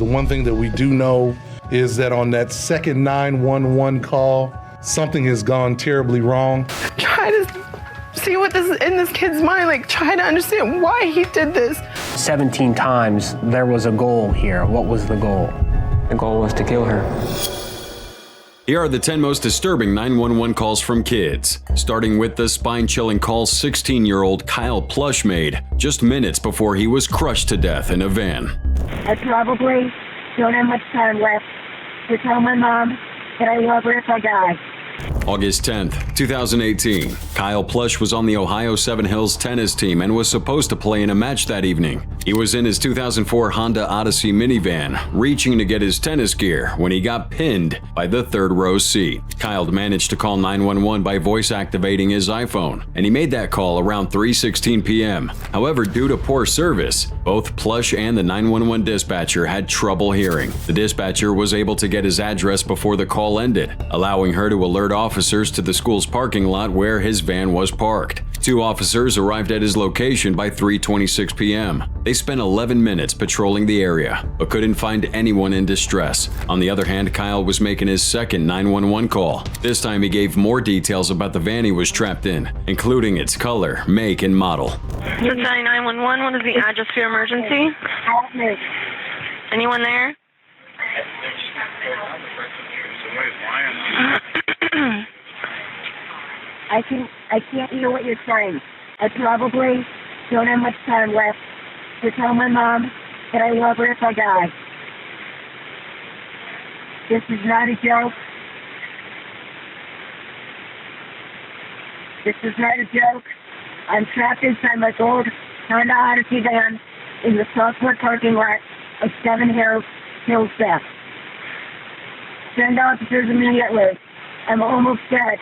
The one thing that we do know is that on that second 911 call, something has gone terribly wrong. Try to see what is in this kid's mind, like try to understand why he did this. 17 times there was a goal here. What was the goal? The goal was to kill her. Here are the 10 most disturbing 911 calls from kids, starting with the spine-chilling call 16-year-old Kyle Plush made just minutes before he was crushed to death in a van. I probably don't have much time left to tell my mom that I love her if I die. August 10th, 2018. Kyle Plush was on the Ohio Seven Hills tennis team and was supposed to play in a match that evening. He was in his 2004 Honda Odyssey minivan, reaching to get his tennis gear when he got pinned by the third row seat. Kyle managed to call 911 by voice activating his iPhone, and he made that call around 3:16 p.m. However, due to poor service, both Plush and the 911 dispatcher had trouble hearing. The dispatcher was able to get his address before the call ended, allowing her to alert officers to the school's parking lot where his van was parked. 2 officers arrived at his location by 3:26 p.m. They spent 11 minutes patrolling the area, but couldn't find anyone in distress. On the other hand, Kyle was making his second 911 call. This time he gave more details about the van he was trapped in, including its color, make, and model. Cincinnati 911, what is the address for your emergency? Anyone there? I can't hear what you're saying. I probably don't have much time left to tell my mom that I love her if I die. This is not a joke. This is not a joke. I'm trapped inside my gold Honda Odyssey van in the Southwood parking lot of Seven Hills Theft. Send officers immediately. I'm almost dead.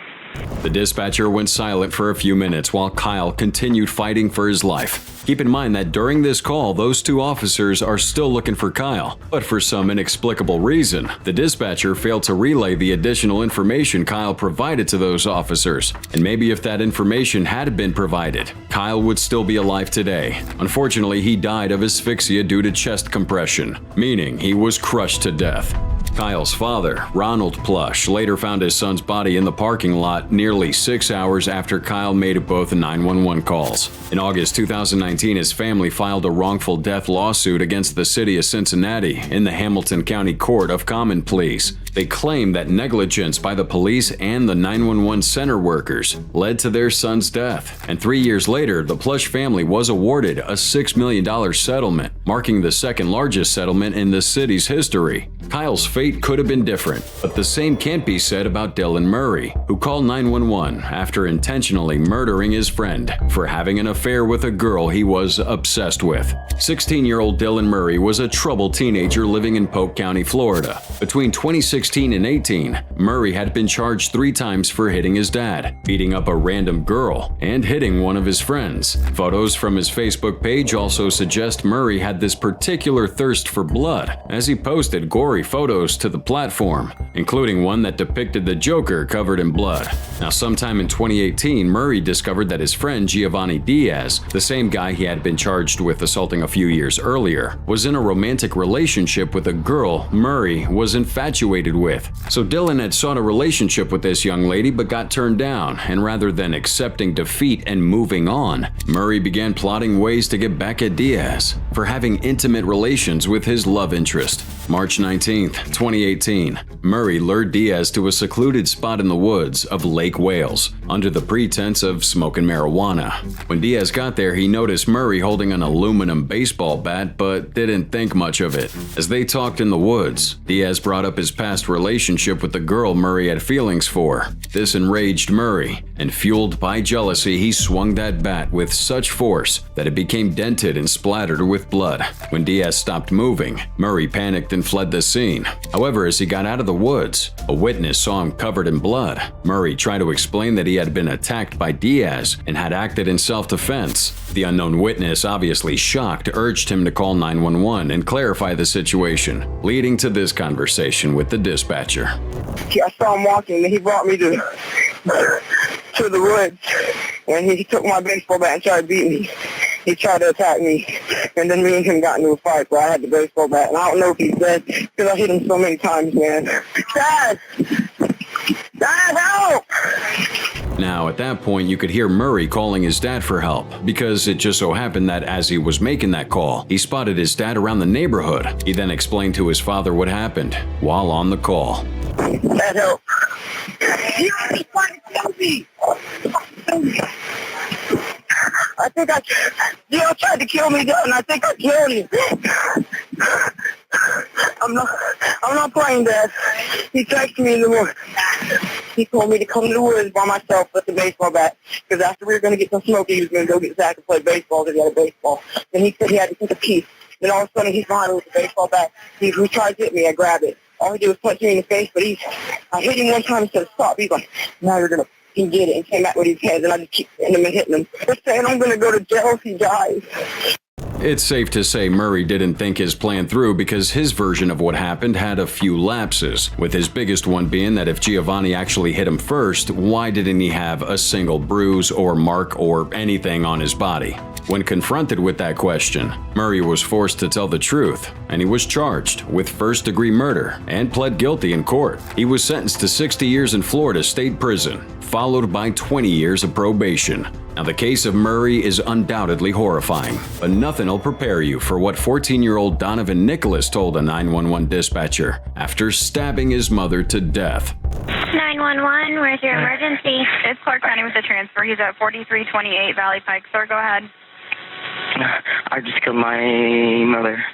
The dispatcher went silent for a few minutes while Kyle continued fighting for his life. Keep in mind that during this call, those 2 officers are still looking for Kyle, but for some inexplicable reason, the dispatcher failed to relay the additional information Kyle provided to those officers. And maybe if that information had been provided, Kyle would still be alive today. Unfortunately, he died of asphyxia due to chest compression, meaning he was crushed to death. Kyle's father, Ronald Plush, later found his son's body in the parking lot nearly 6 hours after Kyle made both 911 calls. In August 2019, his family filed a wrongful death lawsuit against the city of Cincinnati in the Hamilton County Court of Common Pleas. They claim that negligence by the police and the 911 center workers led to their son's death. And 3 years later, the Plush family was awarded a $6 million settlement, marking the second largest settlement in the city's history. Kyle's fate could have been different, but the same can't be said about Dylan Murray, who called 911 after intentionally murdering his friend for having an affair with a girl he was obsessed with. 16-year-old Dylan Murray was a troubled teenager living in Polk County, Florida. Between 2016 and 18, Murray had been charged 3 times for hitting his dad, beating up a random girl, and hitting one of his friends. Photos from his Facebook page also suggest Murray had this particular thirst for blood, as he posted gory photos to the platform, including one that depicted the Joker covered in blood. Now, sometime in 2018, Murray discovered that his friend Giovanni Diaz, the same guy he had been charged with assaulting a few years earlier, was in a romantic relationship with a girl Murray was infatuated with. So Dylan had sought a relationship with this young lady but got turned down, and rather than accepting defeat and moving on, Murray began plotting ways to get back at Diaz for having intimate relations with his love interest. March 19th, 2018, Murray lured Diaz to a secluded spot in the woods of Lake Wales under the pretense of smoking marijuana. When Diaz got there, he noticed Murray holding an aluminum baseball bat but didn't think much of it. As they talked in the woods, Diaz brought up his past relationship with the girl Murray had feelings for. This enraged Murray, and fueled by jealousy, he swung that bat with such force that it became dented and splattered with blood. When Diaz stopped moving, Murray panicked and fled the scene. However, as he got out of the woods, a witness saw him covered in blood. Murray tried to explain that he had been attacked by Diaz and had acted in self-defense. The unknown witness, obviously shocked, urged him to call 911 and clarify the situation, leading to this conversation with the dispatcher. I saw him walking, and he brought me to the woods, and he took my baseball bat and tried to beat me. He tried to attack me, And then me and him got into a fight, so I had the baseball bat. And I don't know if he's dead, because I hit him so many times, man. Dad! Dad, help! Now, at that point, you could hear Murray calling his dad for help, because it just so happened that as he was making that call, he spotted his dad around the neighborhood. He then explained to his father what happened while on the call. Dad, help. You already tried to kill me! I think Gio tried to kill me, and I think I killed him. I'm not playing, Dad. He texted me in the morning. He told me to come to the woods by myself with the baseball bat, because after we were going to get some smoke, he was going to go get Zach and play baseball because he had a baseball. Then he said he had to take a piece. Then all of a sudden, he's behind me with the baseball bat. He tried to hit me. I grabbed it. All he did was punch me in the face, but I hit him one time and said, stop. He's like, now you're going to get it, and came back with his head, and I just keep hitting him and hitting him. They're saying I'm going to go to jail if he dies. It's safe to say Murray didn't think his plan through because his version of what happened had a few lapses, with his biggest one being that if Giovanni actually hit him first, why didn't he have a single bruise or mark or anything on his body? When confronted with that question, Murray was forced to tell the truth, and he was charged with first-degree murder and pled guilty in court. He was sentenced to 60 years in Florida State Prison, followed by 20 years of probation. Now, the case of Murray is undoubtedly horrifying, but nothing will prepare you for what 14-year-old Donovan Nicholas told a 911 dispatcher after stabbing his mother to death. 911, where's your emergency? It's Clark County with the transfer. He's at 4328 Valley Pike. Sir, go ahead. I just killed my mother.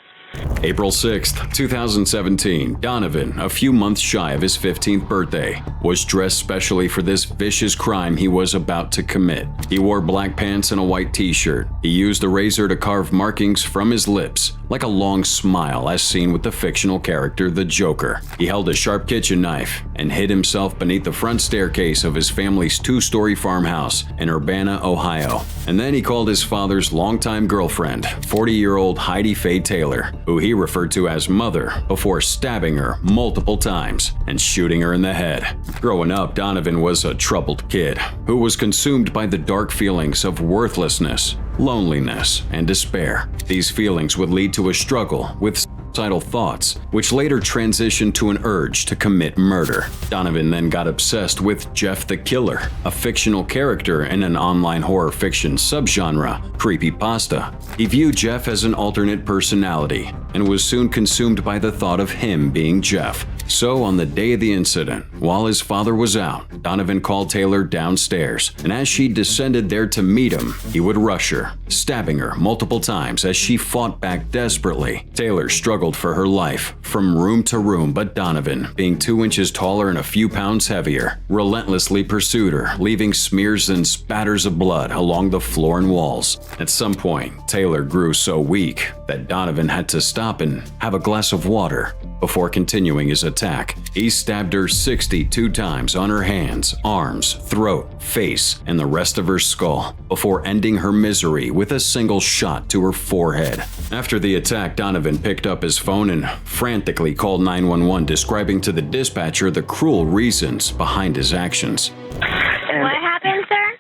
April 6, 2017, Donovan, a few months shy of his 15th birthday, was dressed specially for this vicious crime he was about to commit. He wore black pants and a white t-shirt. He used a razor to carve markings from his lips, like a long smile as seen with the fictional character the Joker. He held a sharp kitchen knife and hid himself beneath the front staircase of his family's two-story farmhouse in Urbana, Ohio. And then he called his father's longtime girlfriend, 40-year-old Heidi Faye Taylor, who he referred to as Mother, before stabbing her multiple times and shooting her in the head. Growing up, Donovan was a troubled kid who was consumed by the dark feelings of worthlessness, loneliness, and despair. These feelings would lead to a struggle with suicidal thoughts, which later transitioned to an urge to commit murder. Donovan then got obsessed with Jeff the Killer, a fictional character in an online horror fiction subgenre, creepypasta. He viewed Jeff as an alternate personality and was soon consumed by the thought of him being Jeff. So on the day of the incident, while his father was out, Donovan called Taylor downstairs, and as she descended there to meet him, he would rush her, stabbing her multiple times as she fought back desperately. Taylor struggled for her life from room to room, but Donovan, being 2 inches taller and a few pounds heavier, relentlessly pursued her, leaving smears and spatters of blood along the floor and walls. At some point, Taylor grew so weak that Donovan had to stop and have a glass of water. Before continuing his attack, he stabbed her 62 times on her hands, arms, throat, face, and the rest of her skull, before ending her misery with a single shot to her forehead. After the attack, Donovan picked up his phone and frantically called 911, describing to the dispatcher the cruel reasons behind his actions. And What happened, sir?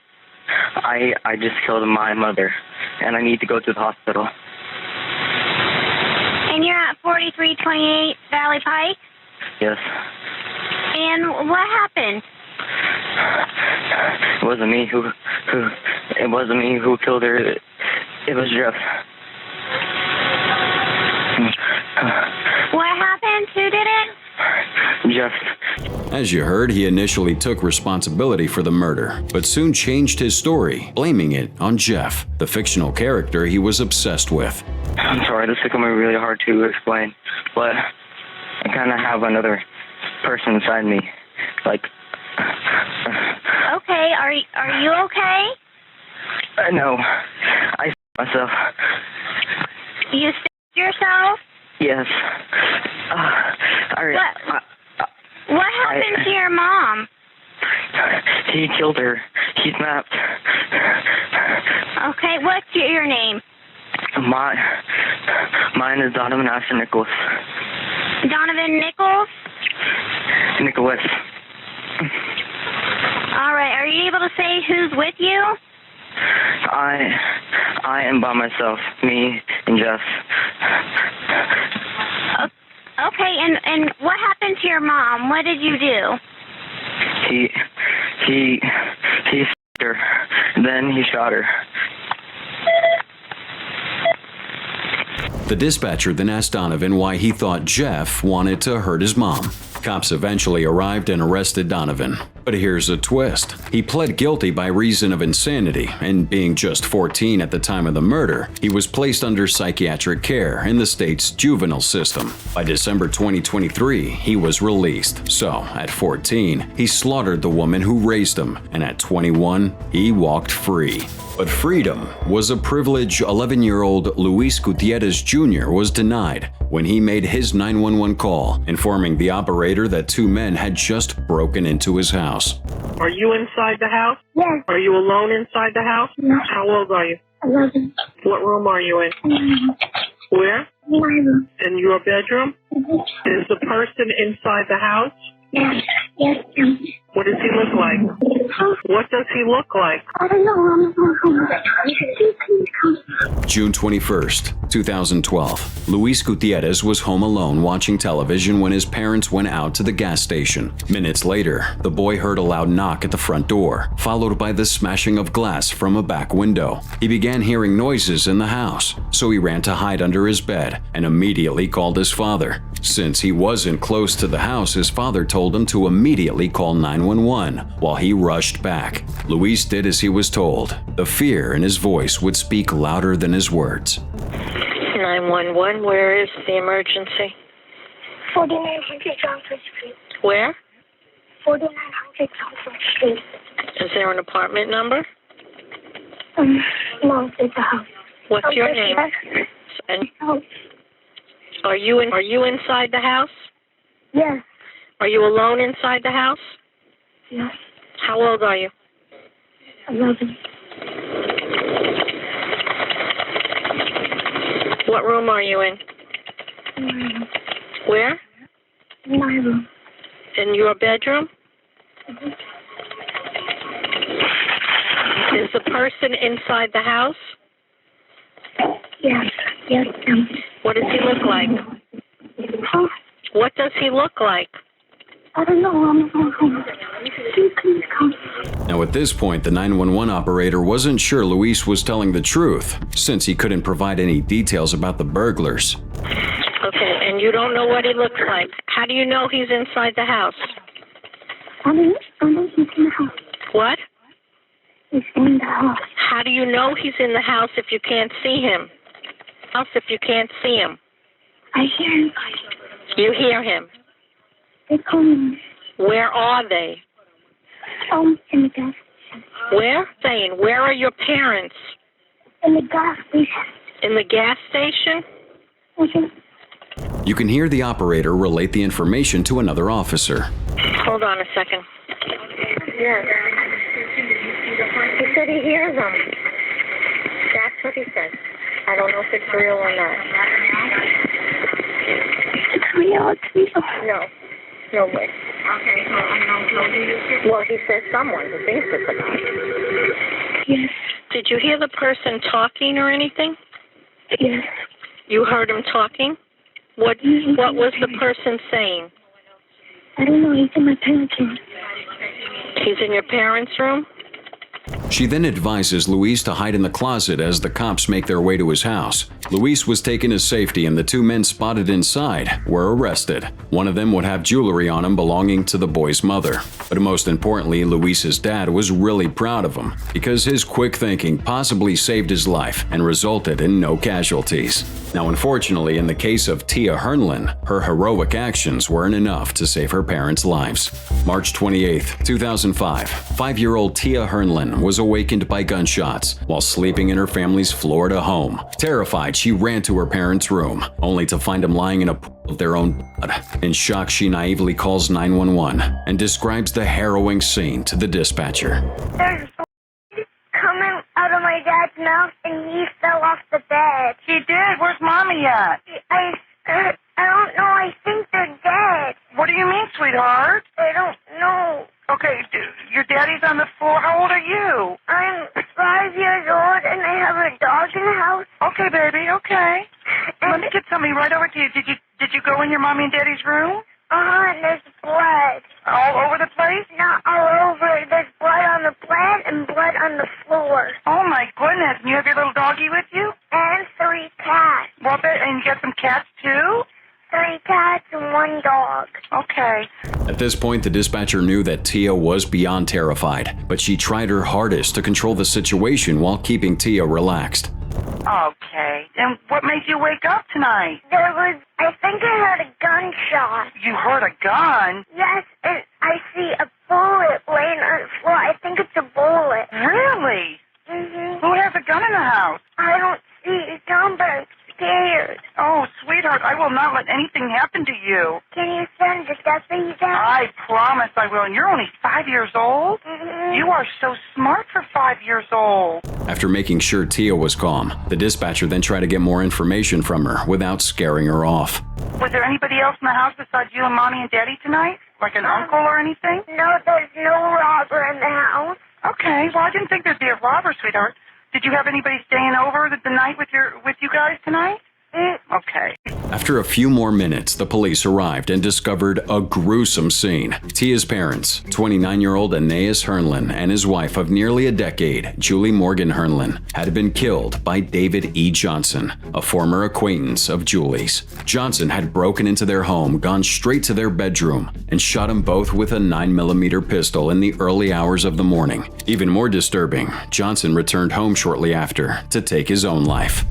I just killed my mother, and I need to go to the hospital. And you're at 4328 Valley Pike? Yes. And what happened? It wasn't me who killed her. It was Jeff. What happened? Who did it? Jeff. As you heard, he initially took responsibility for the murder, but soon changed his story, blaming it on Jeff, the fictional character he was obsessed with. I'm sorry, this is going to be really hard to explain, but I kind of have another person inside me. Like. Okay, are you okay? No, I myself. You stabbed yourself? Yes. What happened to your mom? He killed her. He snapped. Okay, what's your name? Mine is Donovan Nicholas. Donovan Nicholas? Nicholas. All right, are you able to say who's with you? I am by myself, me and Jeff. Okay, and what happened to your mom? What did you do? He f***ed her. Then he shot her. The dispatcher then asked Donovan why he thought Jeff wanted to hurt his mom. Cops eventually arrived and arrested Donovan. But here's a twist. He pled guilty by reason of insanity, and being just 14 at the time of the murder, he was placed under psychiatric care in the state's juvenile system. By December 2023, he was released. So, at 14, he slaughtered the woman who raised him, and at 21, he walked free. But freedom was a privilege 11-year-old Luis Gutierrez Jr. was denied when he made his 911 call, informing the operator that two men had just broken into his house. Are you inside the house? Yes. Are you alone inside the house? No. How old are you? 11. What room are you in? Where? My room. In your bedroom? Is the person inside the house? Yes. Yes. What does he look like? What does he look like? I don't know. June 21st, 2012. Luis Gutierrez was home alone watching television when his parents went out to the gas station. Minutes later, the boy heard a loud knock at the front door, followed by the smashing of glass from a back window. He began hearing noises in the house, so he ran to hide under his bed and immediately called his father. Since he wasn't close to the house, his father told him to immediately call 911 while he rushed back. Luis did as he was told. The fear in his voice would speak louder than his words. 911, where is the emergency? 4900 Johnson Street. Where? 4900 Johnson Street. Is there an apartment number? No, it's a house. What's your name? And are you inside the house? Yes. Are you alone inside the house? Yes. How old are you? 11. What room are you in? My room. Where? My room. In your bedroom? Is the person inside the house? Yes. Yes. What does he look like? Huh? What does he look like? I don't know. Please come. Now at this point, the 911 operator wasn't sure Luis was telling the truth, since he couldn't provide any details about the burglars. Okay, and you don't know what he looks like. How do you know he's inside the house? I don't know he's in the house. What? He's in the house. How do you know he's in the house if you can't see him? If you can't see him? I hear him. You hear him? They call me. Where are they? In the gas station. Where? Saying, where are your parents? In the gas station. In the gas station? Mm-hmm. You can hear the operator relate the information to another officer. Hold on a second. Yes. He said he hears them. That's what he said. I don't know if it's real or not. It's real. It's real. No. No way. Okay. Well, he says someone who thinks it's a lie. Yes. Did you hear the person talking or anything? Yes. You heard him talking? What was the person saying? I don't know. He's in my parents' room. He's in your parents' room? She then advises Luis to hide in the closet as the cops make their way to his house. Luis was taken to safety and the two men spotted inside were arrested. One of them would have jewelry on him belonging to the boy's mother. But most importantly, Luis's dad was really proud of him because his quick thinking possibly saved his life and resulted in no casualties. Now, unfortunately, in the case of Tia Hernlen, her heroic actions weren't enough to save her parents' lives. March 28, 2005, 5-year-old Tia Hernlen was awakened by gunshots while sleeping in her family's Florida home. Terrified, she ran to her parents' room, only to find them lying in a pool of their own blood. In shock, she naively calls 911 and describes the harrowing scene to the dispatcher. There's coming out of my dad's mouth and he fell off the bed. He did? Where's Mommy at? I don't know. I think they're dead. What do you mean, sweetheart? I don't know. Okay, your daddy's on the floor. How old are you? I'm 5 years old and I have a dog in you. Did you go in your mommy and daddy's room? There's blood. All over the place? Not all over. There's blood on the bed and blood on the floor. Oh my goodness! And you have your little doggie with you? And 3 cats. Well, and you got some cats too? 3 cats and 1 dog. Okay. At this point, the dispatcher knew that Tia was beyond terrified, but she tried her hardest to control the situation while keeping Tia relaxed. Okay. And what made you wake up tonight? I think I heard a gunshot. You heard a gun? Yes, and I see a bullet laying on the floor. I think it's a bullet. Really? Mm-hmm. Who has a gun in the house? I don't see a gun, but I'm scared. Oh, sweetheart, I will not let anything happen to you. Can you send the deputy down? I promise I will. And you're only 5 years old? Mm-hmm. You are so smart for 5 years old. After making sure Tia was calm, the dispatcher then tried to get more information from her without scaring her off. Was there anybody else in the house besides you and Mommy and Daddy tonight? Like an uncle or anything? No, there's no robber in the house. Okay, well, I didn't think there'd be a robber, sweetheart. Did you have anybody staying over the night with you guys tonight? Okay. After a few more minutes, the police arrived and discovered a gruesome scene. Tia's parents, 29-year-old Aeneas Hernlen and his wife of nearly a decade, Julie Morgan Hernlen, had been killed by David E. Johnson, a former acquaintance of Julie's. Johnson had broken into their home, gone straight to their bedroom, and shot them both with a 9mm pistol in the early hours of the morning. Even more disturbing, Johnson returned home shortly after to take his own life.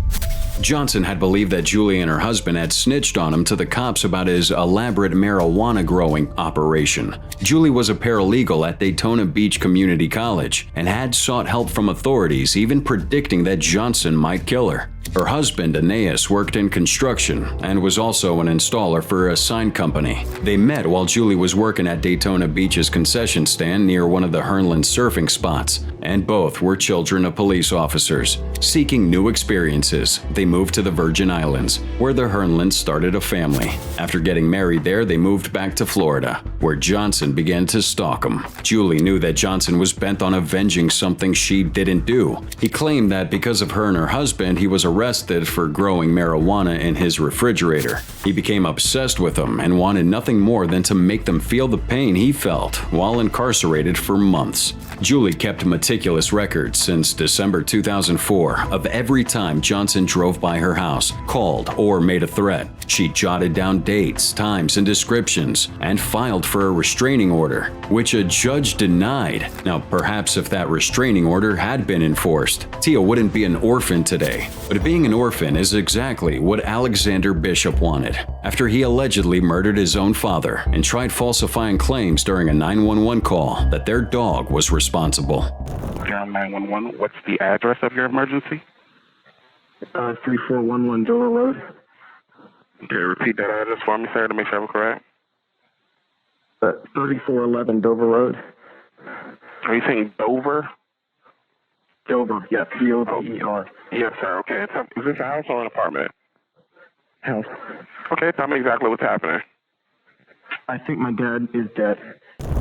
Johnson had believed that Julie and her husband had snitched on him to the cops about his elaborate marijuana growing operation. Julie was a paralegal at Daytona Beach Community College and had sought help from authorities, even predicting that Johnson might kill her. Her husband, Aeneas, worked in construction and was also an installer for a sign company. They met while Julie was working at Daytona Beach's concession stand near one of the Hernlen surfing spots, and both were children of police officers. Seeking new experiences, they moved to the Virgin Islands, where the Hernlens started a family. After getting married there, they moved back to Florida, where Johnson began to stalk him. Julie knew that Johnson was bent on avenging something she didn't do. He claimed that because of her and her husband, he was arrested for growing marijuana in his refrigerator. He became obsessed with them and wanted nothing more than to make them feel the pain he felt while incarcerated for months. Julie kept meticulous records since December 2004 of every time Johnson drove by her house, called, or made a threat. She jotted down dates, times, and descriptions, and filed for a restraining order, which a judge denied. Now, perhaps if that restraining order had been enforced, Tia wouldn't be an orphan today. But being an orphan is exactly what Alexander Bishop wanted, after he allegedly murdered his own father and tried falsifying claims during a 911 call that their dog was responsible. 911, what's the address of your emergency? 3411 Dover Road. Okay, repeat that address for me, sir, to make sure I'm correct. 3411 Dover Road. Are you saying Dover? Dover, yes, D-O-V-E-R. Yes, sir, okay. Is this a house or an apartment? House. Okay, tell me exactly what's happening. I think my dad is dead.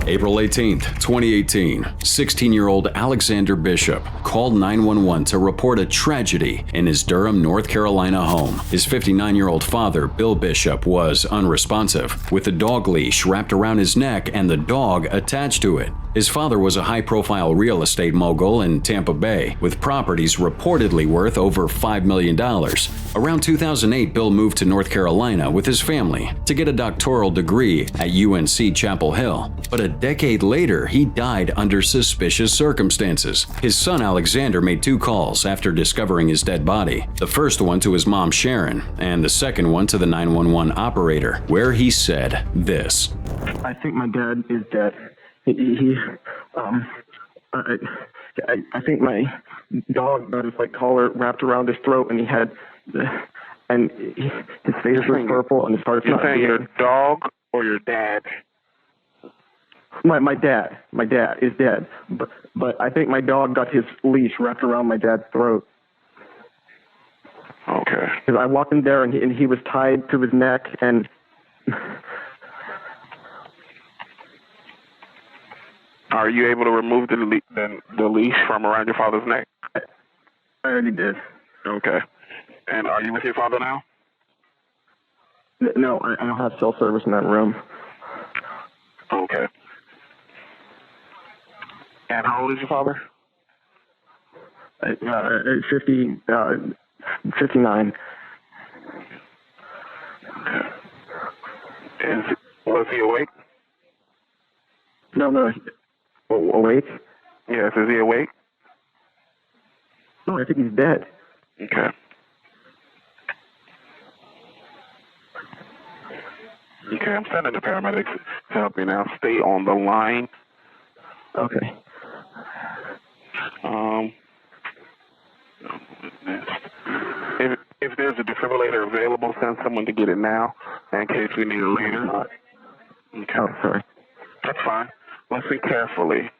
April 18th, 2018, 16-year-old Alexander Bishop called 911 to report a tragedy in his Durham, North Carolina home. His 59-year-old father, Bill Bishop, was unresponsive, with a dog leash wrapped around his neck and the dog attached to it. His father was a high-profile real estate mogul in Tampa Bay, with properties reportedly worth over $5 million. Around 2008, Bill moved to North Carolina with his family to get a doctoral degree at UNC Chapel Hill. But a decade later, he died under suspicious circumstances. His son Alexander made 2 calls after discovering his dead body. The first one to his mom Sharon, and the second one to the 911 operator, where he said this. I think my dad is dead. I think my dog got his collar wrapped around his throat, and his face was purple, and his heart. You're saying your dog or your dad? My dad is dead, but I think my dog got his leash wrapped around my dad's throat. Okay. Because I walked in there and he was tied to his neck and. Are you able to remove the leash from around your father's neck? I already did. Okay. And are you with your father now? No, I don't have cell service in that room. Okay. And how old is your father? 59. Was he awake? No. Awake? Yes, is he awake? No, I think he's dead. Okay. Okay, I'm sending the paramedics to help you now. Stay on the line. Okay. If there's a defibrillator available, send someone to get it now in case we need it later. Okay. Oh, sorry. That's fine. Listen carefully.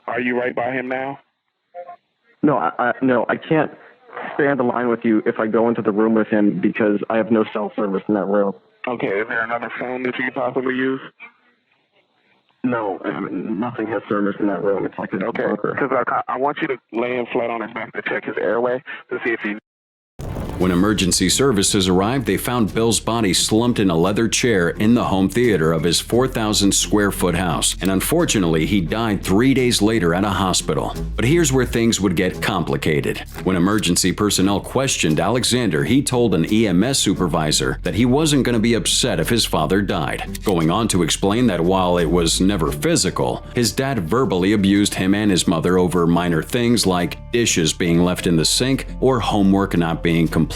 Are you right by him now? No, I can't stay on the line with you if I go into the room with him because I have no cell service in that room. Okay, is there another phone that you could possibly use? No, nothing has service in that room. It's like a bunker. Because I want you to lay him flat on his back to check his airway to see if he... When emergency services arrived, they found Bill's body slumped in a leather chair in the home theater of his 4,000 square foot house, and unfortunately, he died 3 days later at a hospital. But here's where things would get complicated. When emergency personnel questioned Alexander, he told an EMS supervisor that he wasn't going to be upset if his father died, going on to explain that while it was never physical, his dad verbally abused him and his mother over minor things like dishes being left in the sink or homework not being completed.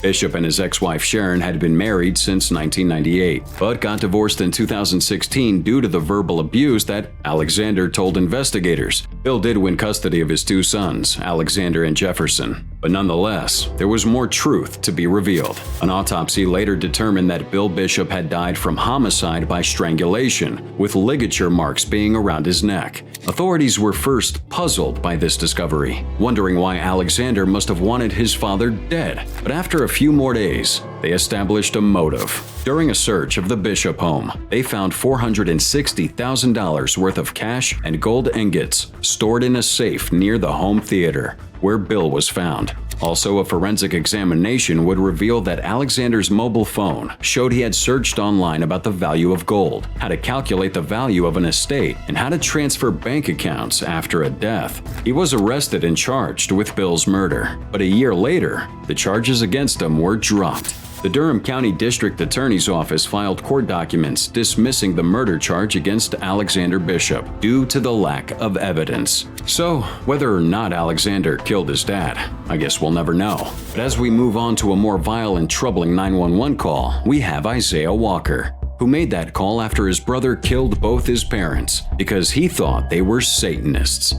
Bishop and his ex-wife Sharon had been married since 1998, but got divorced in 2016 due to the verbal abuse that Alexander told investigators. Bill did win custody of his two sons, Alexander and Jefferson, but nonetheless, there was more truth to be revealed. An autopsy later determined that Bill Bishop had died from homicide by strangulation, with ligature marks being around his neck. Authorities were first puzzled by this discovery, wondering why Alexander must have wanted his father dead. But after a few more days, they established a motive. During a search of the Bishop home, they found $460,000 worth of cash and gold ingots stored in a safe near the home theater, where Bill was found. Also, a forensic examination would reveal that Alexander's mobile phone showed he had searched online about the value of gold, how to calculate the value of an estate, and how to transfer bank accounts after a death. He was arrested and charged with Bill's murder, but a year later, the charges against him were dropped. The Durham County District Attorney's Office filed court documents dismissing the murder charge against Alexander Bishop due to the lack of evidence. So, whether or not Alexander killed his dad, I guess we'll never know. But as we move on to a more vile and troubling 911 call, we have Isaiah Walker, who made that call after his brother killed both his parents because he thought they were Satanists.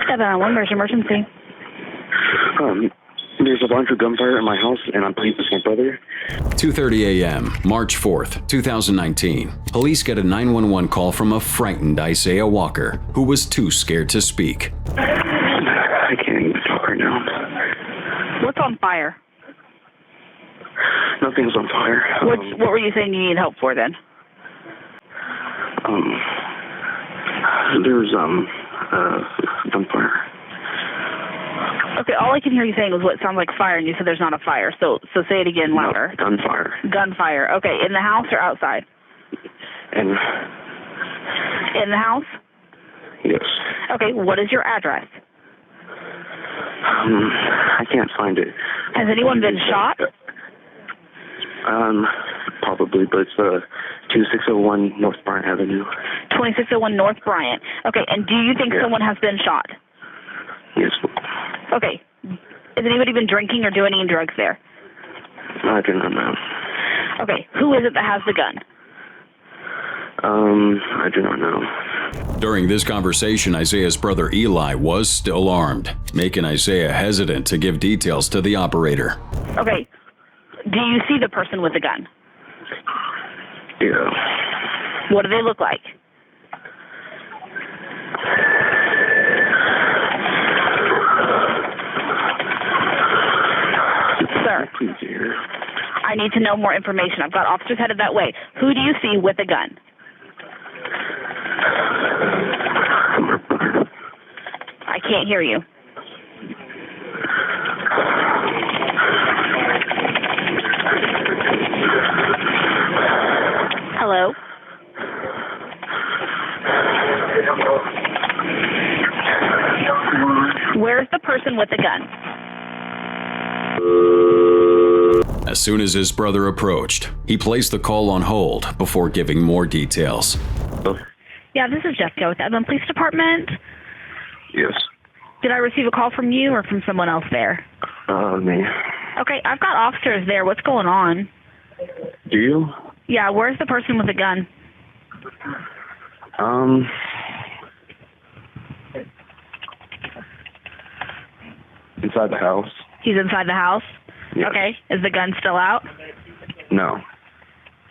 711, where's your emergency? There's a bunch of gunfire in my house, and I believe it's my brother. 2:30 a.m., March 4th, 2019. Police get a 911 call from a frightened Isaiah Walker, who was too scared to speak. I can't even talk right now. What's on fire? Nothing's on fire. What were you saying you needed help for then? There's gunfire. Okay, all I can hear you saying was what sounds like fire, and you said there's not a fire. So say it again louder. No, gunfire. Gunfire. Okay, in the house or outside? In the house? Yes. Okay, what is your address? I can't find it. Has anyone been shot? Probably, but it's 2601 North Bryant Avenue. 2601 North Bryant. Okay, and do you think someone has been shot? Yes. Okay. Has anybody been drinking or doing any drugs there? I do not know. Okay, who is it that has the gun? I do not know. During this conversation, Isaiah's brother Eli was still armed, making Isaiah hesitant to give details to the operator. Okay. Do you see the person with the gun? Yeah. What do they look like? Sir, I need to know more information. I've got officers headed that way. Who do you see with a gun? I can't hear you. Hello? Where's the person with the gun? As soon as his brother approached, he placed the call on hold before giving more details. Yeah, this is Jessica with the Edmond Police Department. Yes. Did I receive a call from you or from someone else there? Me. Okay, I've got officers there. What's going on? Do you? Yeah, where's the person with the gun? Inside the house. He's inside the house? Yes. Okay, is the gun still out? No.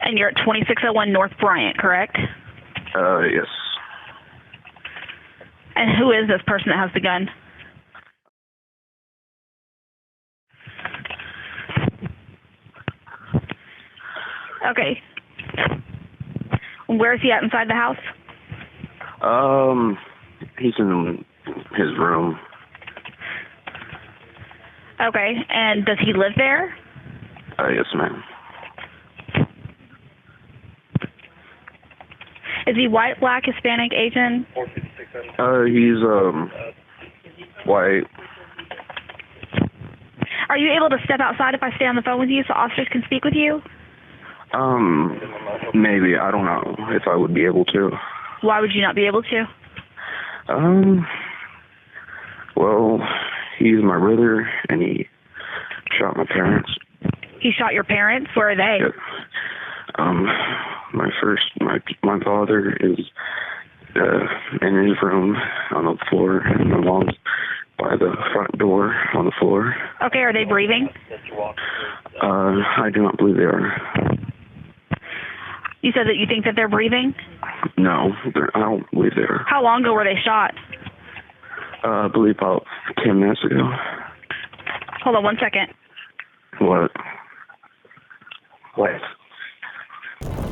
And you're at 2601 North Bryant, correct? Yes. And who is this person that has the gun? Okay. Where is he at inside the house? He's in his room. Okay, and does he live there? Yes, ma'am. Is he white, black, Hispanic, Asian? He's, white. Are you able to step outside if I stay on the phone with you so officers can speak with you? Maybe. I don't know if I would be able to. Why would you not be able to? Well, he's my brother, and he shot my parents. He shot your parents? Where are they? Yep. My father is in his room on the floor, and my mom's by the front door on the floor. Okay, are they breathing? I do not believe they are. You said that you think that they're breathing? No, I don't believe they are. How long ago were they shot? I believe about 10 minutes ago. Hold on 1 second. What?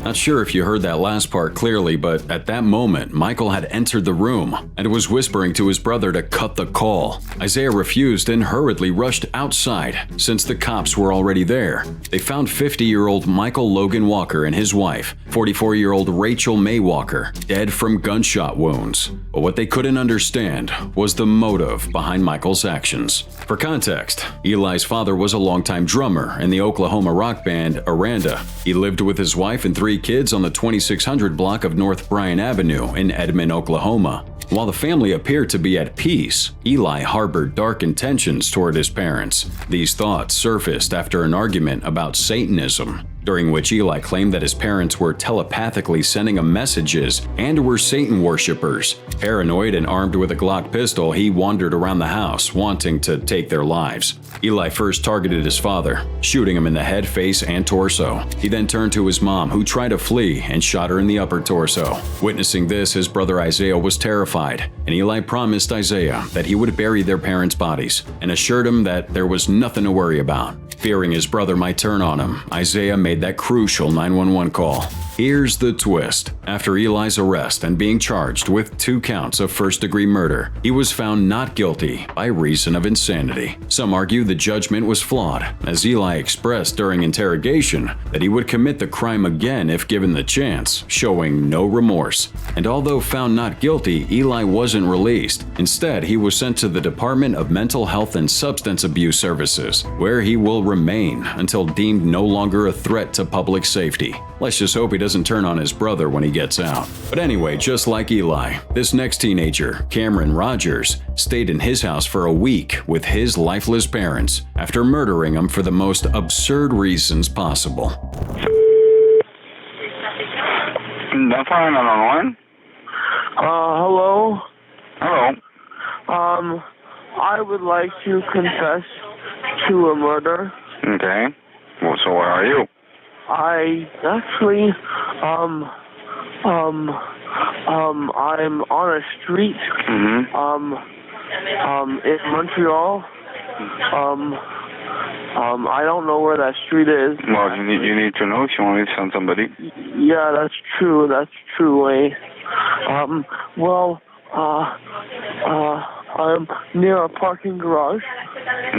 Not sure if you heard that last part clearly, but at that moment, Michael had entered the room and was whispering to his brother to cut the call. Isaiah refused and hurriedly rushed outside since the cops were already there. They found 50-year-old Michael Logan Walker and his wife, 44-year-old Rachel May Walker, dead from gunshot wounds. But what they couldn't understand was the motive behind Michael's actions. For context, Eli's father was a longtime drummer in the Oklahoma rock band Aranda. He lived with his wife and 3 kids on the 2600 block of North Bryan Avenue in Edmond, Oklahoma. While the family appeared to be at peace, Eli harbored dark intentions toward his parents. These thoughts surfaced after an argument about Satanism, during which Eli claimed that his parents were telepathically sending him messages and were Satan worshippers. Paranoid and armed with a Glock pistol, he wandered around the house, wanting to take their lives. Eli first targeted his father, shooting him in the head, face, and torso. He then turned to his mom, who tried to flee and shot her in the upper torso. Witnessing this, his brother Isaiah was terrified, and Eli promised Isaiah that he would bury their parents' bodies and assured him that there was nothing to worry about. Fearing his brother might turn on him, Isaiah made that crucial 911 call. Here's the twist. After Eli's arrest and being charged with 2 counts of first-degree murder, he was found not guilty by reason of insanity. Some argue the judgment was flawed, as Eli expressed during interrogation that he would commit the crime again if given the chance, showing no remorse. And although found not guilty, Eli wasn't released. Instead, he was sent to the Department of Mental Health and Substance Abuse Services, where he will remain until deemed no longer a threat to public safety. Let's just hope he doesn't turn on his brother when he gets out. But anyway, just like Eli, this next teenager, Cameron Rogers, stayed in his house for a week with his lifeless parents after murdering them for the most absurd reasons possible. Hello? Hello? I would like to confess to a murder. Okay. Well, so what are you? I actually, I'm on a street, in Montreal. I don't know where that street is. Well, you need to know if you want me to send somebody. Yeah, that's true, Wayne. I'm near a parking garage.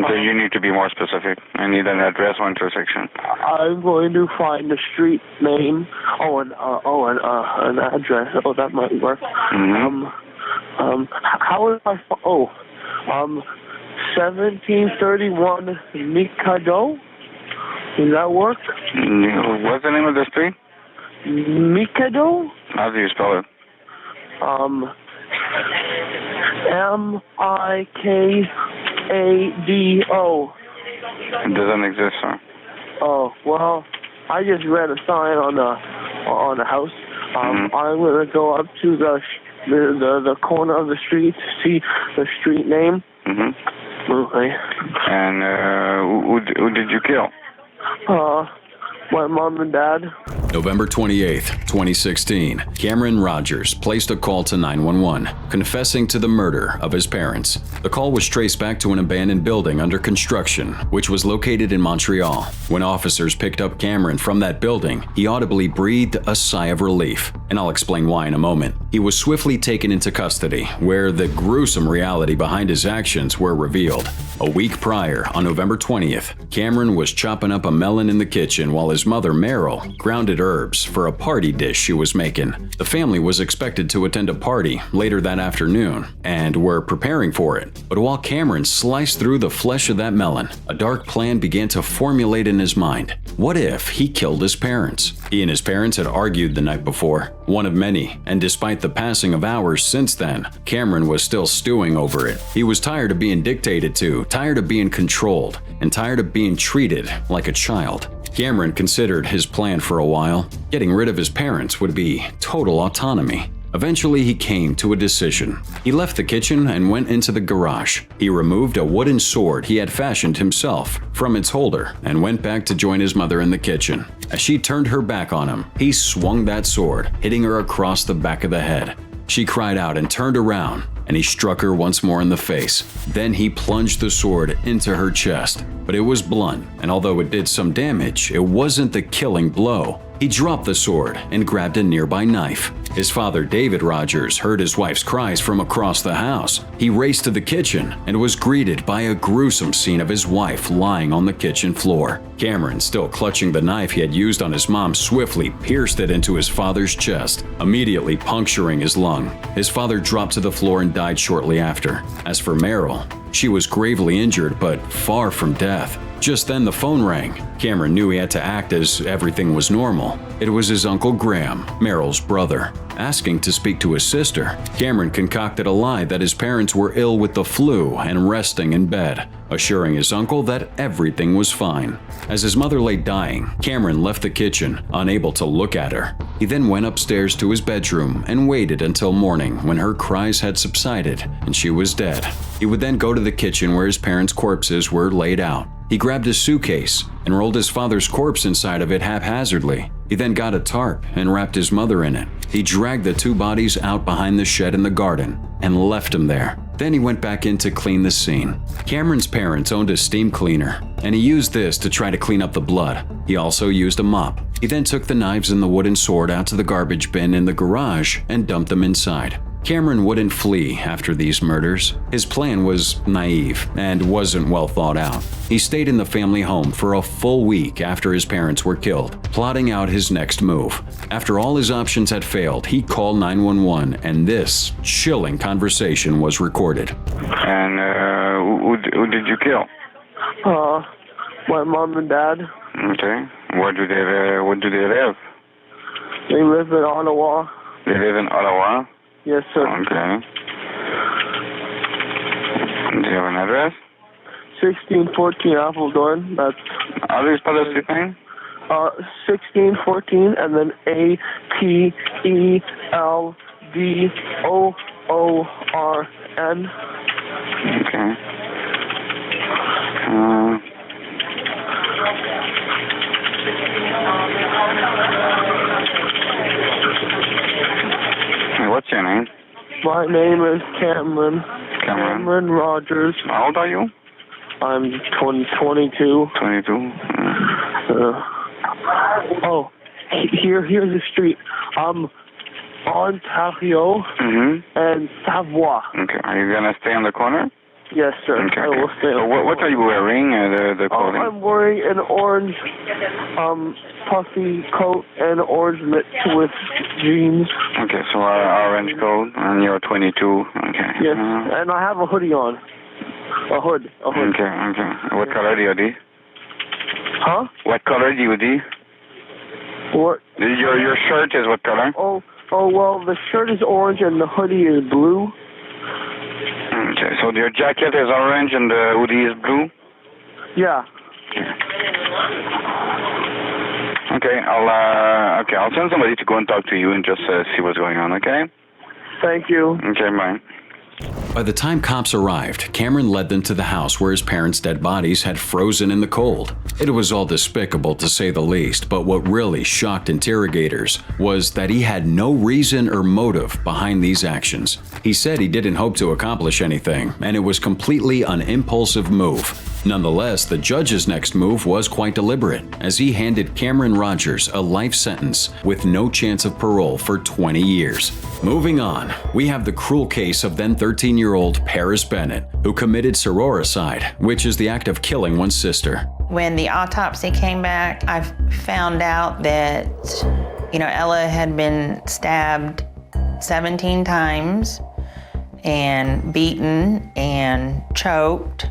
So you need to be more specific. I need an address or intersection. I'm going to find the street name. An address. Oh, that might work. How is my 1731 Mikado? Does that work? What's the name of the street? Mikado? How do you spell it? Mikado. It doesn't exist, sir. Oh, well, I just read a sign on the house. I'm gonna go up to the corner of the street to see the street name. Okay. And who did you kill? My mom and dad. November 28th, 2016, Cameron Rogers placed a call to 911, confessing to the murder of his parents. The call was traced back to an abandoned building under construction, which was located in Montreal. When officers picked up Cameron from that building, he audibly breathed a sigh of relief, and I'll explain why in a moment. He was swiftly taken into custody, where the gruesome reality behind his actions were revealed. A week prior, on November 20th, Cameron was chopping up a melon in the kitchen while his mother, Meryl, grounded herbs for a party dish she was making. The family was expected to attend a party later that afternoon and were preparing for it. But while Cameron sliced through the flesh of that melon, a dark plan began to formulate in his mind. What if he killed his parents? He and his parents had argued the night before, one of many, and despite the passing of hours since then, Cameron was still stewing over it. He was tired of being dictated to, tired of being controlled, and tired of being treated like a child. Cameron considered his plan for a while. Getting rid of his parents would be total autonomy. Eventually, he came to a decision. He left the kitchen and went into the garage. He removed a wooden sword he had fashioned himself from its holder and went back to join his mother in the kitchen. As she turned her back on him, he swung that sword, hitting her across the back of the head. She cried out and turned around, and he struck her once more in the face. Then he plunged the sword into her chest, but it was blunt, and although it did some damage, it wasn't the killing blow. He dropped the sword and grabbed a nearby knife. His father, David Rogers, heard his wife's cries from across the house. He raced to the kitchen and was greeted by a gruesome scene of his wife lying on the kitchen floor. Cameron, still clutching the knife he had used on his mom, swiftly pierced it into his father's chest, immediately puncturing his lung. His father dropped to the floor and died shortly after. As for Meryl, she was gravely injured but far from death. Just then the phone rang. Cameron knew he had to act as everything was normal. It was his Uncle Graham, Meryl's brother, asking to speak to his sister. Cameron concocted a lie that his parents were ill with the flu and resting in bed, assuring his uncle that everything was fine. As his mother lay dying, Cameron left the kitchen, unable to look at her. He then went upstairs to his bedroom and waited until morning when her cries had subsided and she was dead. He would then go to the kitchen where his parents' corpses were laid out. He grabbed a suitcase and rolled his father's corpse inside of it haphazardly. He then got a tarp and wrapped his mother in it. He dragged the two bodies out behind the shed in the garden and left them there. Then he went back in to clean the scene. Cameron's parents owned a steam cleaner, and he used this to try to clean up the blood. He also used a mop. He then took the knives and the wooden sword out to the garbage bin in the garage and dumped them inside. Cameron wouldn't flee after these murders. His plan was naive and wasn't well thought out. He stayed in the family home for a full week after his parents were killed, plotting out his next move. After all his options had failed, he called 911, and this chilling conversation was recorded. And who did you kill? My mom and dad. Okay. Where do they live? They live in Ottawa. They live in Ottawa? Yes, sir. Okay. Do you have an address? 1614 Appledorn. That's. How do you spell the street name? 1614 and then APELDOORN. Okay. What's your name? My name is Cameron. Cameron Rogers. How old are you? I'm 22. 22. Here's the street. Ontario and Savoie. Okay. Are you gonna stay on the corner? Yes, sir. Okay. I will stay. So what are you wearing? The clothing? I'm wearing an orange, puffy coat and orange lit twist jeans. Okay, so orange coat, and you're 22. Okay. Yes, and I have a hoodie on. A hood. Okay. What color do you do? Huh? What color do you do? What? Your shirt is what color? Oh, well, the shirt is orange and the hoodie is blue. Okay, so your jacket is orange and the hoodie is blue? Yeah. Okay, I'll send somebody to go and talk to you and just see what's going on, okay? Thank you. Okay, bye. By the time cops arrived, Cameron led them to the house where his parents' dead bodies had frozen in the cold. It was all despicable to say the least, but what really shocked interrogators was that he had no reason or motive behind these actions. He said he didn't hope to accomplish anything, and it was completely an impulsive move. Nonetheless, the judge's next move was quite deliberate, as he handed Cameron Rogers a life sentence with no chance of parole for 20 years. Moving on, we have the cruel case of then 13-year-old Paris Bennett, who committed sororicide, which is the act of killing one's sister. When the autopsy came back, I found out that, Ella had been stabbed 17 times and beaten and choked,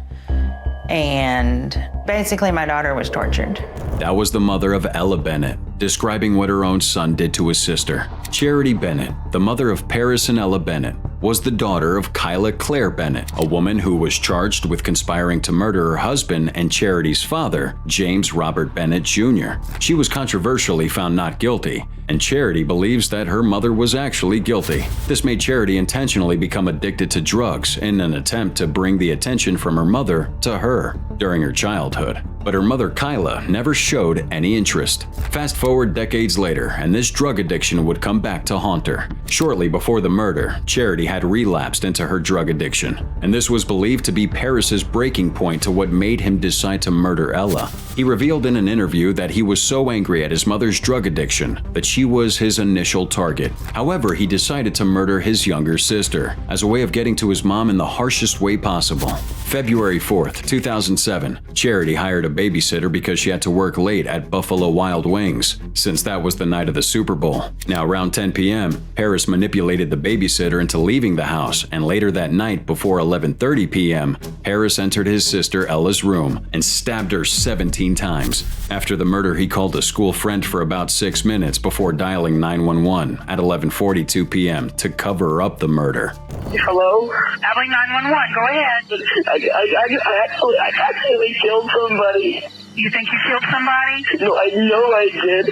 and basically my daughter was tortured. That was the mother of Ella Bennett, describing what her own son did to his sister. Charity Bennett, the mother of Paris and Ella Bennett, was the daughter of Kyla Claire Bennett, a woman who was charged with conspiring to murder her husband and Charity's father, James Robert Bennett Jr. She was controversially found not guilty, and Charity believes that her mother was actually guilty. This made Charity intentionally become addicted to drugs in an attempt to bring the attention from her mother to her during her childhood. But her mother Kyla never showed any interest. Fast forward decades later, and this drug addiction would come back to haunt her. Shortly before the murder, Charity had relapsed into her drug addiction, and this was believed to be Paris's breaking point to what made him decide to murder Ella. He revealed in an interview that he was so angry at his mother's drug addiction that she was his initial target. However, he decided to murder his younger sister as a way of getting to his mom in the harshest way possible. February 4th, 2007, Charity hired a babysitter because she had to work late at Buffalo Wild Wings, since that was the night of the Super Bowl. Now, around 10 p.m., Paris manipulated the babysitter into leaving the house, and later that night, before 11:30 p.m., Paris entered his sister Ella's room and stabbed her 17 times. After the murder, he called a school friend for about 6 minutes before dialing 911 at 11:42 p.m. to cover up the murder. Hello? Dialing 911, go ahead. I actually killed somebody. You think you killed somebody? No, I know I did.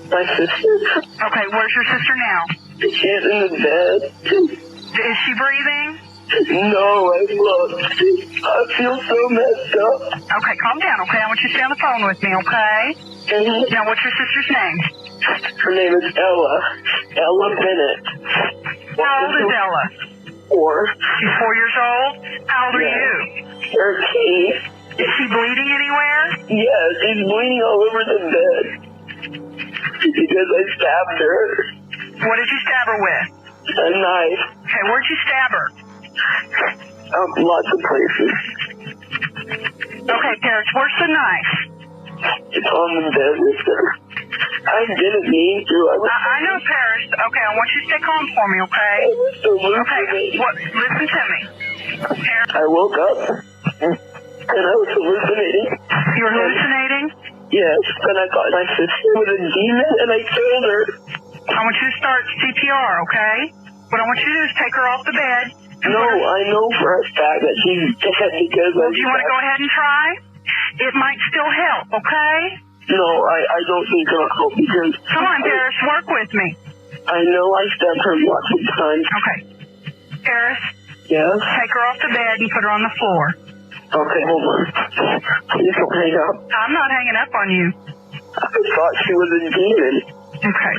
My sister. Okay, where's your sister now? She's in the bed. Is she breathing? No, I looked. I feel so messed up. Okay, calm down, okay? I want you to stay on the phone with me, okay? Mm-hmm. Now, what's your sister's name? Her name is Ella. Ella Bennett. How old is Ella? 4. She's 4 years old? How old are you? 13. Is she bleeding anywhere? Yes, she's bleeding all over the bed. Because I stabbed her. What did you stab her with? A knife. Okay, where'd you stab her? Lots of places. Okay, Paris, where's the knife? It's on the bed, mister. I didn't mean to. I know, Paris. Okay, I want you to stay calm for me, okay? Okay, listen to me. Paris. I woke up and I was hallucinating. You were hallucinating? Yes, and I thought my sister was a demon and I killed her. I want you to start CPR, okay? What I want you to do is take her off the bed. No, I know for a fact that she's dead because do you want to go ahead and try? It might still help, okay? No, I don't think it'll help because... Come on, Paris, work with me. I know I stabbed her lots of times. Okay. Paris? Yes? Take her off the bed and put her on the floor. Okay, hold on. Please don't hang up. I'm not hanging up on you. I thought she was a demon. Okay.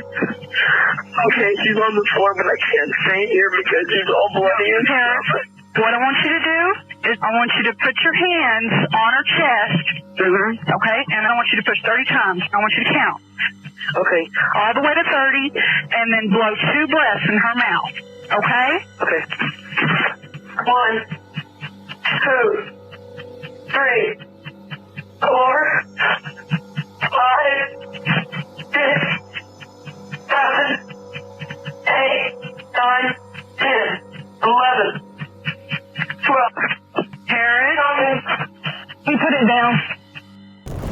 Okay, she's on the floor, but I can't stay here because she's all bloody and Paris, what I want you to do is I want you to put your hands on her chest, okay? And I want you to push 30 times. I want you to count. Okay. All the way to 30, and then blow 2 breaths in her mouth, okay? Okay. 1, 2, 3, 4, 5, 6, 7, 8, 9, 10, 11, 12. Harris, you put it down.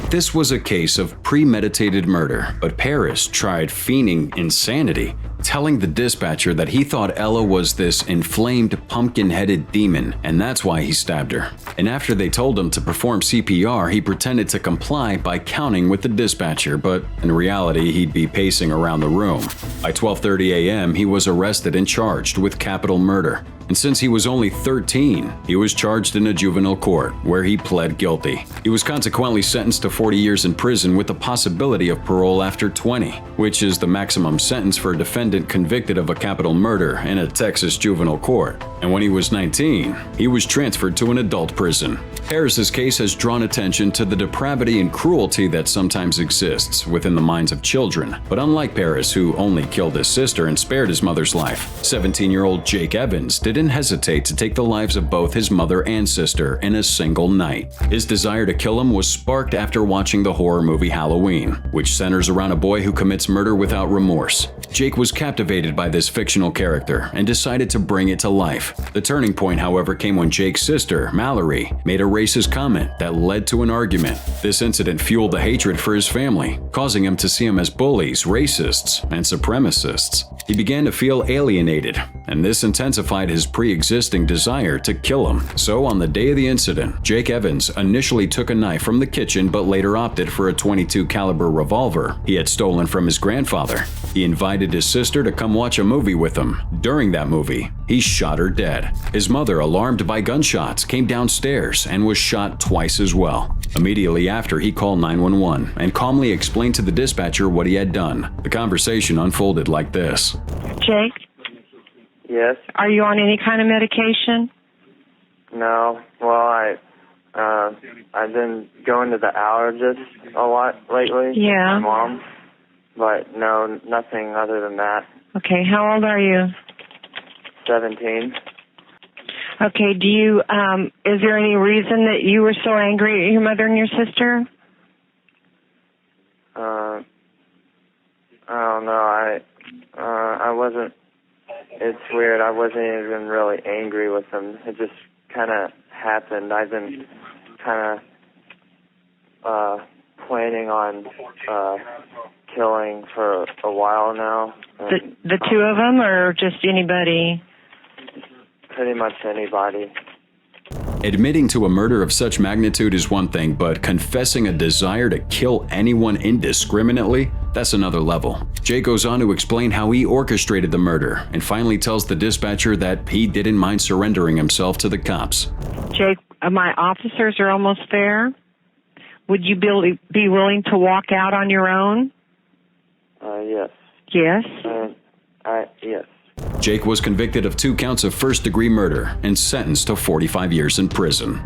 This was a case of premeditated murder, but Paris tried feigning insanity, telling the dispatcher that he thought Ella was this inflamed, pumpkin-headed demon, and that's why he stabbed her. And after they told him to perform CPR, he pretended to comply by counting with the dispatcher, but in reality, he'd be pacing around the room. By 12:30 a.m., he was arrested and charged with capital murder. And since he was only 13, he was charged in a juvenile court, where he pled guilty. He was consequently sentenced to 40 years in prison with the possibility of parole after 20, which is the maximum sentence for a defendant convicted of a capital murder in a Texas juvenile court. And when he was 19, he was transferred to an adult prison. Harris's case has drawn attention to the depravity and cruelty that sometimes exists within the minds of children. But unlike Paris, who only killed his sister and spared his mother's life, 17-year-old Jake Evans didn't hesitate to take the lives of both his mother and sister in a single night. His desire to kill him was sparked after watching the horror movie Halloween, which centers around a boy who commits murder without remorse. Jake was captivated by this fictional character and decided to bring it to life. The turning point, however, came when Jake's sister, Mallory, made a racist comment that led to an argument. This incident fueled the hatred for his family, causing him to see them as bullies, racists, and supremacists. He began to feel alienated, and this intensified his pre-existing desire to kill him. So on the day of the incident, Jake Evans initially took a knife from the kitchen but later opted for a .22 caliber revolver he had stolen from his grandfather. He invited his sister to come watch a movie with him. During that movie, he shot her dead. His mother, alarmed by gunshots, came downstairs and was shot twice as well. Immediately after, he called 911 and calmly explained to the dispatcher what he had done. The conversation unfolded like this. Jake? Yes? Are you on any kind of medication? No. Well, I've been going to the allergist a lot lately. Yeah. My mom. But no, nothing other than that. Okay, how old are you? 17. Okay, do you, is there any reason that you were so angry at your mother and your sister? I don't know. I wasn't, it's weird. I wasn't even really angry with them. It just kind of happened. I've been kind of planning on killing for a while now. The two of them, or just anybody? Pretty much anybody. Admitting to a murder of such magnitude is one thing, but confessing a desire to kill anyone indiscriminately, that's another level. Jay goes on to explain how he orchestrated the murder and finally tells the dispatcher that he didn't mind surrendering himself to the cops. Jake, my officers are almost there. Would you be willing to walk out on your own? Yes. Yes? Yes. Jake was convicted of 2 counts of first-degree murder and sentenced to 45 years in prison.